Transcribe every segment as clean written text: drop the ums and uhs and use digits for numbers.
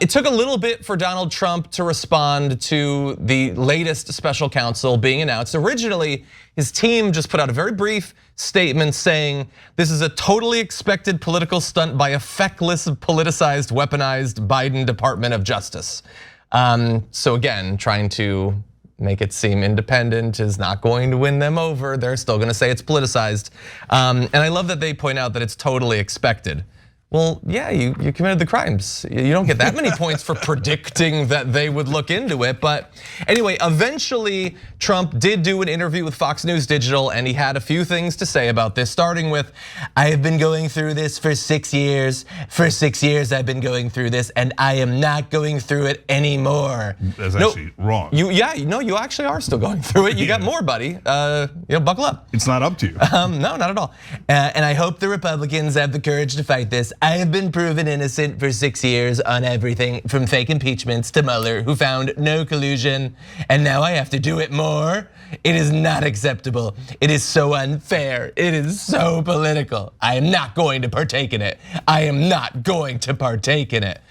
It took a little bit for Donald Trump to respond to the latest special counsel being announced. Originally, his team just put out a very brief statement saying this is a totally expected political stunt by a feckless, politicized, weaponized Biden Department of Justice. So again, trying to make it seem independent is not going to win them over. They're still gonna say it's politicized. And I love that they point out that it's totally expected. Well, yeah, you committed the crimes. You don't get that many points for predicting that they would look into it. But anyway, eventually Trump did do an interview with Fox News Digital and he had a few things to say about this, starting with, I have been going through this for 6 years. For 6 years I've been going through this and I am not going through it anymore. That's actually wrong. You actually are still going through it. You got more, buddy. Buckle up. It's not up to you. No, not at all. And I hope the Republicans have the courage to fight this. I have been proven innocent for 6 years on everything from fake impeachments to Mueller, who found no collusion, and now I have to do it more. It is not acceptable. It is so unfair. It is so political. I am not going to partake in it. I am not going to partake in it.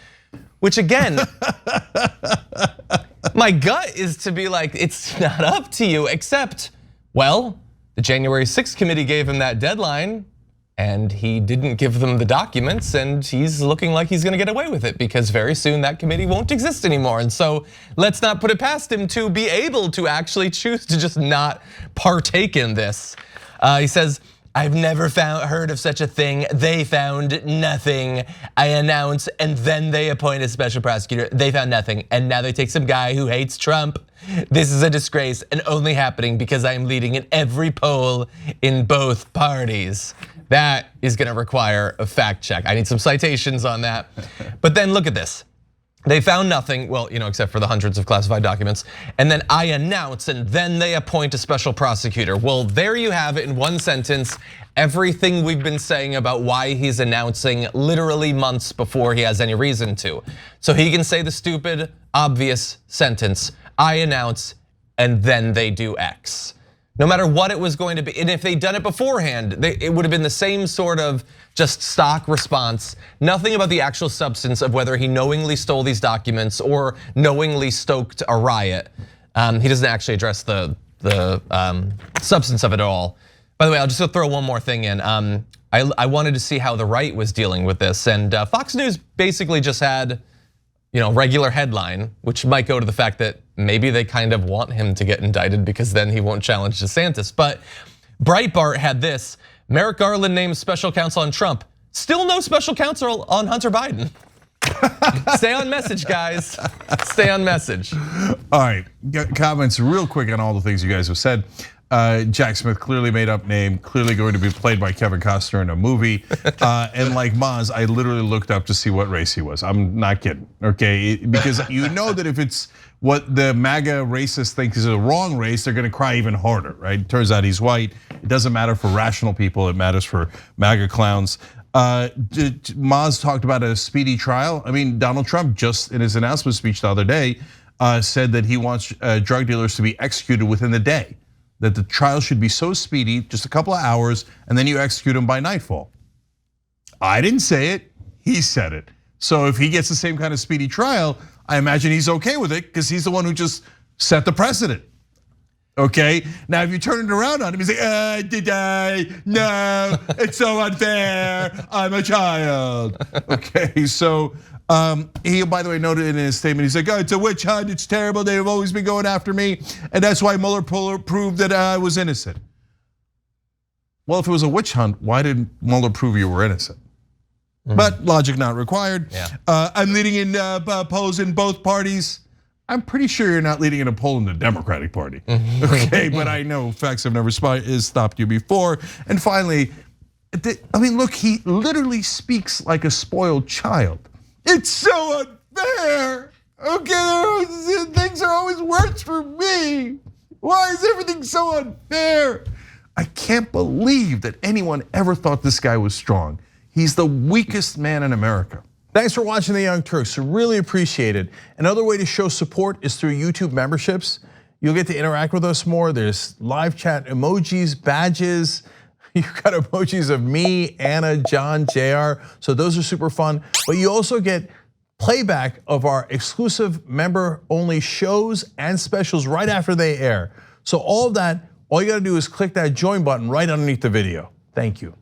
Which again, my gut is to be like, it's not up to you, except, well, the January 6th committee gave him that deadline. And he didn't give them the documents and he's looking like he's gonna get away with it because very soon that committee won't exist anymore. And so let's not put it past him to be able to actually choose to just not partake in this. He says, I've never heard of such a thing. They found nothing. I announce and then they appoint a special prosecutor. They found nothing and now they take some guy who hates Trump. This is a disgrace and only happening because I am leading in every poll in both parties. That is gonna require a fact check. I need some citations on that. But then look at this. They found nothing, well, except for the hundreds of classified documents. And then I announce and then they appoint a special prosecutor. Well, there you have it in one sentence. Everything we've been saying about why he's announcing literally months before he has any reason to. So he can say the stupid, obvious sentence, I announce and then they do X. No matter what it was going to be, and if they'd done it beforehand, it would have been the same sort of just stock response. Nothing about the actual substance of whether he knowingly stole these documents or knowingly stoked a riot. He doesn't actually address the substance of it all. By the way, I'll just throw one more thing in. I wanted to see how the right was dealing with this, and Fox News basically just had, regular headline, which might go to the fact that maybe they kind of want him to get indicted because then he won't challenge DeSantis. But Breitbart had this, Merrick Garland names special counsel on Trump. Still no special counsel on Hunter Biden. Stay on message, guys. Stay on message. All right, comments real quick on all the things you guys have said. Jack Smith, clearly made up name, clearly going to be played by Kevin Costner in a movie. And like Maz, I literally looked up to see what race he was. I'm not kidding, okay? Because you know that if it's what the MAGA racists think is a wrong race, they're gonna cry even harder, right? Turns out he's white. It doesn't matter for rational people, it matters for MAGA clowns. Maz talked about a speedy trial. I mean, Donald Trump just in his announcement speech the other day said that he wants drug dealers to be executed within the day. That the trial should be so speedy, just a couple of hours, and then you execute him by nightfall. I didn't say it, he said it. So if he gets the same kind of speedy trial, I imagine he's okay with it because he's the one who just set the precedent. Okay, now if you turn it around on him, he's like, did I? No, it's so unfair, I'm a child. Okay, so he, by the way, noted in his statement, he's like, it's a witch hunt, it's terrible, they've always been going after me, and that's why Mueller proved that I was innocent. Well, if it was a witch hunt, why did Mueller prove you were innocent? But logic not required. Yeah. I'm leading in polls in both parties. I'm pretty sure you're not leading in a poll in the Democratic Party. Okay, but I know facts have never stopped you before. And finally, I mean, look, he literally speaks like a spoiled child. It's so unfair. Okay, things are always worse for me. Why is everything so unfair? I can't believe that anyone ever thought this guy was strong. He's the weakest man in America. Thanks for watching The Young Turks, really appreciate it. Another way to show support is through YouTube memberships. You'll get to interact with us more. There's live chat emojis, badges. You've got emojis of me, Anna, John, JR. So those are super fun. But you also get playback of our exclusive member-only shows and specials right after they air. So all of that, all you gotta do is click that join button right underneath the video. Thank you.